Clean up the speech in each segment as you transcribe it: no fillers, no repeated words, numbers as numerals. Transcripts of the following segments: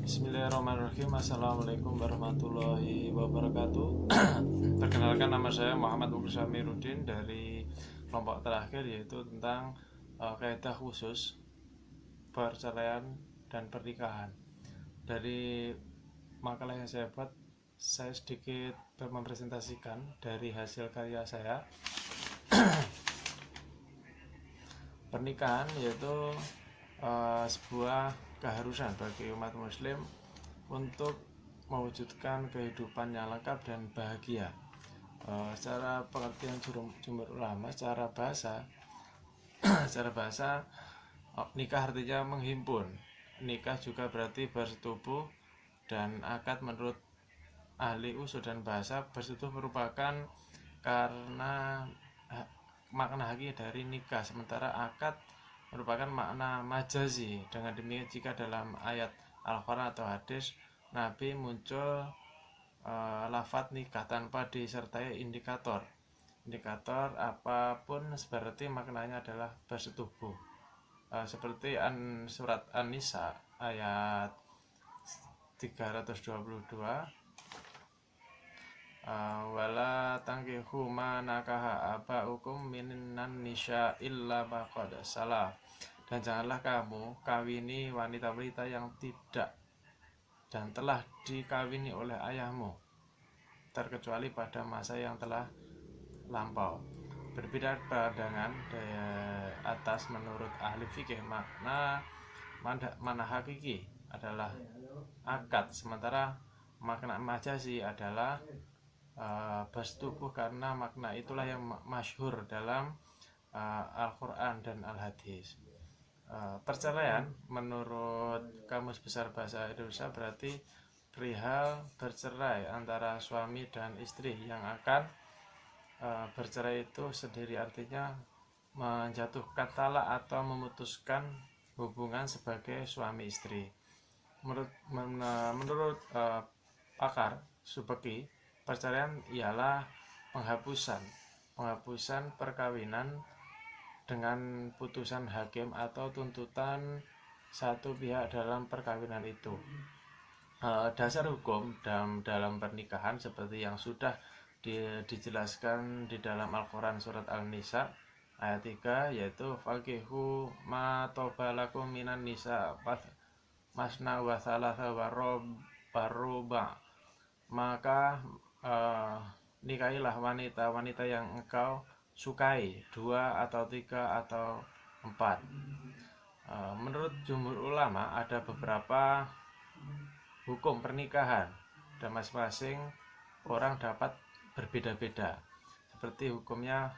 Bismillahirrahmanirrahim. Assalamualaikum warahmatullahi wabarakatuh. Perkenalkan, nama saya Muhammad Mukhlisamiruddin dari kelompok terakhir, yaitu tentang kaidah khusus perceraian dan pernikahan. Dari makalah yang saya buat, saya sedikit mempresentasikan dari hasil karya saya. Pernikahan yaitu sebuah keharusan bagi umat muslim untuk mewujudkan kehidupan yang lengkap dan bahagia. Secara pengertian jumhur ulama, secara bahasa nikah artinya menghimpun. Nikah juga berarti bersetubuh, dan akad menurut ahli usul dan bahasa, bersetubuh merupakan karena makna hakiki dari nikah, sementara akad merupakan makna majazi. Dengan demikian, jika dalam ayat Al-Quran atau hadis Nabi muncul lafadz nikah tanpa disertai indikator apapun, berarti maknanya adalah bersetubuh. Seperti surat An-Nisa ayat 322, wala tangkihu ma nakaha abaukum minan nisa illa ma qad salaf, dan janganlah kamu kawini wanita-wanita yang tidak dan telah dikawini oleh ayahmu, terkecuali pada masa yang telah lampau. Berbeda pandangan di atas, menurut ahli fikih mana hakiki adalah akad, sementara makna majazi adalah bersetubuh, karena makna itulah yang masyhur dalam Al-Quran dan Al-Hadis. Perceraian menurut Kamus Besar Bahasa Indonesia berarti perihal bercerai antara suami dan istri yang akan bercerai. Itu sendiri artinya menjatuhkan talak atau memutuskan hubungan sebagai suami istri. Menurut pakar Subeki, perceraian ialah penghapusan perkawinan dengan putusan hakim atau tuntutan satu pihak dalam perkawinan itu. Dasar hukum dalam pernikahan seperti yang sudah dijelaskan di dalam Al-Quran surat Al-Nisa ayat 3, yaitu faqihu ma tobalakum minan nisa masna wa thalatha wa ruba, maka nikahilah wanita-wanita yang engkau sukai, 2 atau 3 atau 4. Menurut jumhur ulama ada beberapa hukum pernikahan, dan masing-masing orang dapat berbeda-beda, seperti hukumnya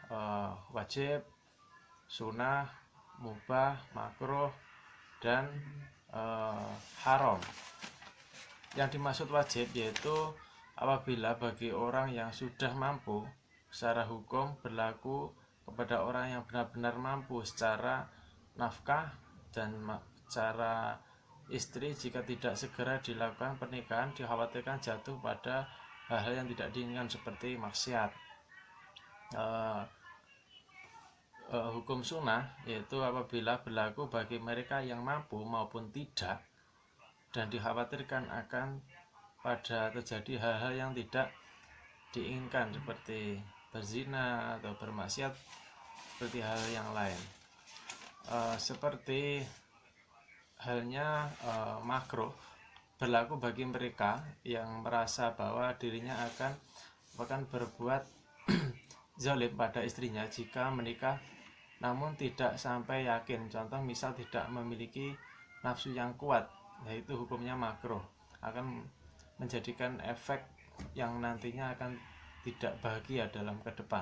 wajib, sunnah, mubah, makruh, dan haram. Yang dimaksud wajib yaitu apabila bagi orang yang sudah mampu secara hukum berlaku kepada orang yang benar-benar mampu secara nafkah dan secara istri. Jika tidak segera dilakukan pernikahan, dikhawatirkan jatuh pada hal-hal yang tidak diinginkan seperti maksiat. Hukum sunnah yaitu apabila berlaku bagi mereka yang mampu maupun tidak, dan dikhawatirkan akan pada terjadi hal-hal yang tidak diinginkan seperti berzina atau bermaksiat, seperti hal yang lain. Seperti halnya makruh berlaku bagi mereka yang merasa bahwa dirinya akan berbuat zalim pada istrinya jika menikah, namun tidak sampai yakin. Contoh, misal tidak memiliki nafsu yang kuat, yaitu hukumnya makruh, akan menjadikan efek yang nantinya akan tidak bahagia dalam ke depan.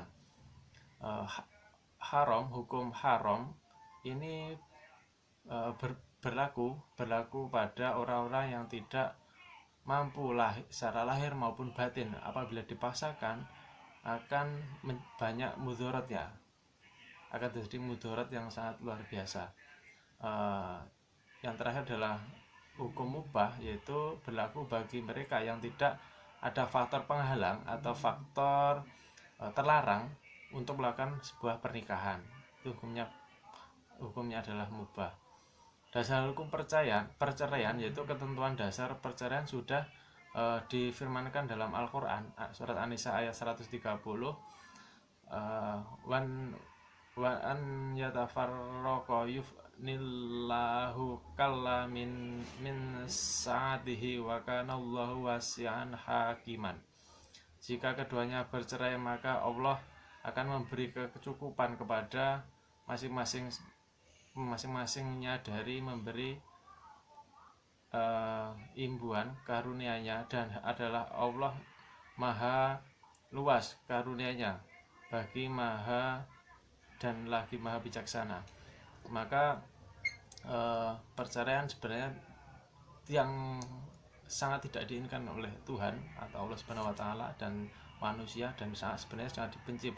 Hukum haram ini berlaku pada orang-orang yang tidak mampu secara lahir maupun batin. Apabila dipaksakan akan banyak mudaratnya, akan terjadi mudarat yang sangat luar biasa. Yang terakhir adalah hukum mubah, yaitu berlaku bagi mereka yang tidak ada faktor penghalang atau faktor terlarang untuk melakukan sebuah pernikahan. Itu hukumnya adalah mubah. Dasar hukum perceraian yaitu ketentuan dasar perceraian sudah difirmankan dalam Al-Qur'an surat An-Nisa ayat 130, wan wa an yatafarraqa yufnillahu kalla min sa'atihi wa kana Allahu wasi'an hakiman. Jika keduanya bercerai maka Allah akan memberi kecukupan kepada masing-masingnya dari memberi imbuhan karunia-Nya, dan adalah Allah maha luas karunia-Nya bagi maha dan lagi maha bijaksana. Maka perceraian sebenarnya yang sangat tidak diinginkan oleh Tuhan atau Allah Subhanahu wa taala dan manusia, dan sebenarnya sangat dibenci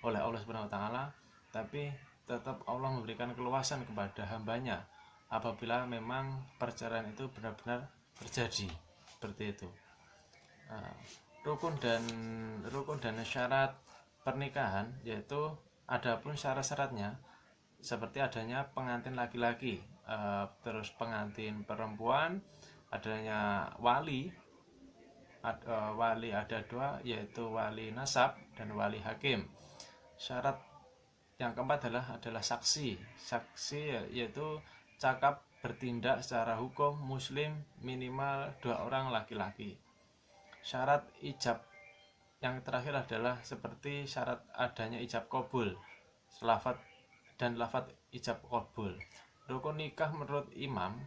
oleh Allah Subhanahu wa taala, tapi tetap Allah memberikan keluasan kepada hambanya apabila memang perceraian itu benar-benar terjadi seperti itu. Rukun dan syarat pernikahan, yaitu adapun syarat-syaratnya seperti adanya pengantin laki-laki, terus pengantin perempuan, adanya wali ada dua, yaitu wali nasab dan wali hakim. Syarat yang keempat adalah saksi yaitu cakap bertindak secara hukum muslim minimal 2 orang laki-laki. Syarat ijab yang terakhir adalah seperti syarat adanya ijab qabul, lafadz ijab qabul. Rukun nikah menurut Imam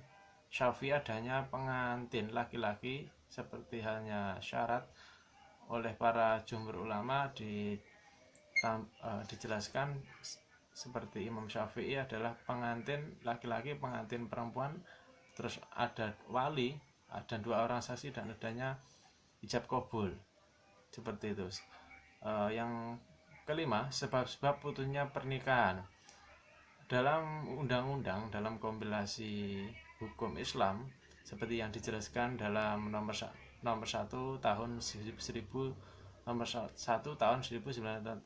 Syafi'i adanya pengantin laki-laki seperti halnya syarat oleh para jumhur ulama dijelaskan seperti Imam Syafi'i adalah pengantin laki-laki, pengantin perempuan, terus ada wali, ada 2 orang saksi, dan adanya ijab qabul seperti itu. Yang kelima, sebab-sebab putusnya pernikahan. Dalam undang-undang, dalam kompilasi hukum Islam seperti yang dijelaskan dalam nomor 1 tahun 1974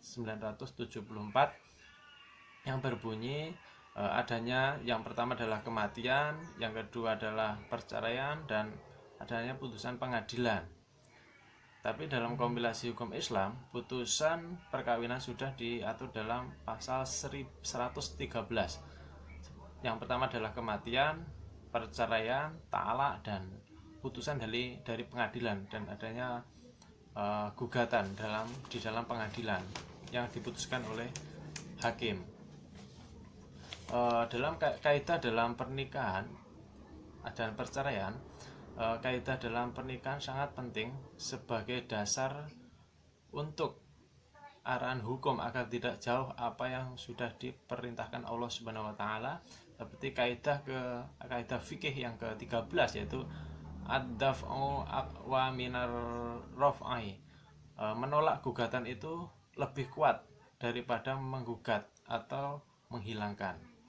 yang berbunyi adanya yang pertama adalah kematian, yang kedua adalah perceraian, dan adanya putusan pengadilan. Tapi dalam kompilasi hukum Islam, putusan perkawinan sudah diatur dalam pasal 113. Yang pertama adalah kematian, perceraian, talak, dan putusan dari pengadilan, dan adanya gugatan di dalam pengadilan yang diputuskan oleh hakim. Dalam kaidah dalam pernikahan dan perceraian, kaidah dalam pernikahan sangat penting sebagai dasar untuk arahan hukum agar tidak jauh apa yang sudah diperintahkan Allah Subhanahu wa taala, seperti kaidah fikih yang ke-13, yaitu ad-daf'u aqwa minar raf'i. Menolak gugatan itu lebih kuat daripada menggugat atau menghilangkan.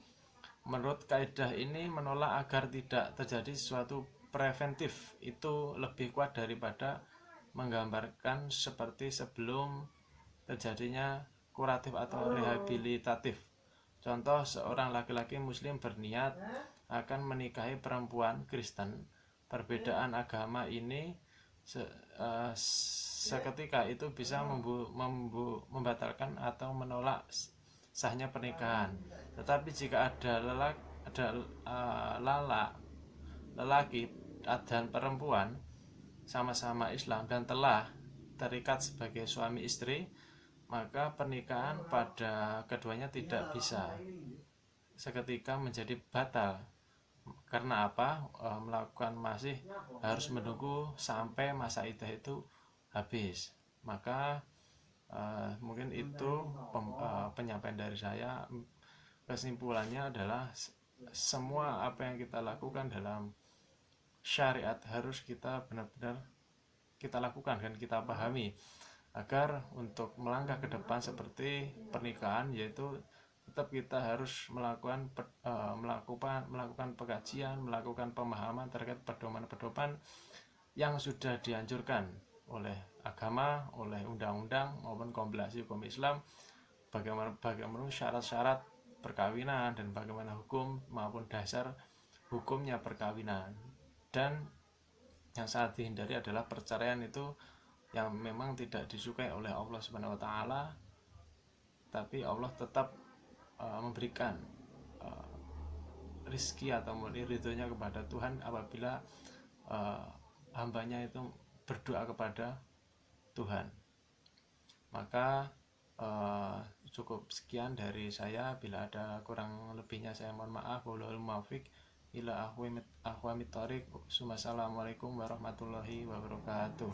Menurut kaidah ini, menolak agar tidak terjadi sesuatu preventif itu lebih kuat daripada menggambarkan seperti sebelum terjadinya kuratif atau rehabilitatif. Contoh, seorang laki-laki muslim berniat akan menikahi perempuan Kristen. Perbedaan agama ini seketika itu bisa membatalkan atau menolak sahnya pernikahan. Tetapi jika ada lelaki dan perempuan sama-sama Islam dan telah terikat sebagai suami istri, maka pernikahan pada keduanya tidak bisa seketika menjadi batal. Karena apa? Melakukan masih harus menunggu sampai masa iddah itu habis. Maka mungkin itu penyampaian dari saya. Kesimpulannya adalah semua apa yang kita lakukan dalam syariat harus kita benar-benar kita lakukan dan kita pahami, agar untuk melangkah ke depan seperti pernikahan, yaitu tetap kita harus melakukan pengkajian, melakukan pemahaman terkait pedoman-pedoman yang sudah dianjurkan oleh agama, oleh undang-undang maupun kompilasi hukum Islam, bagaimana syarat-syarat perkawinan dan bagaimana hukum maupun dasar hukumnya perkawinan. Dan yang sangat dihindari adalah perceraian itu yang memang tidak disukai oleh Allah Subhanahu wa taala, tapi Allah tetap memberikan rizki atau ridhonya kepada Tuhan apabila hambanya itu berdoa kepada Tuhan. Maka cukup sekian dari saya. Bila ada kurang lebihnya saya mohon maaf. Wallahul muwaffiq ila aqwamit thoriq. Assalamualaikum warahmatullahi wabarakatuh.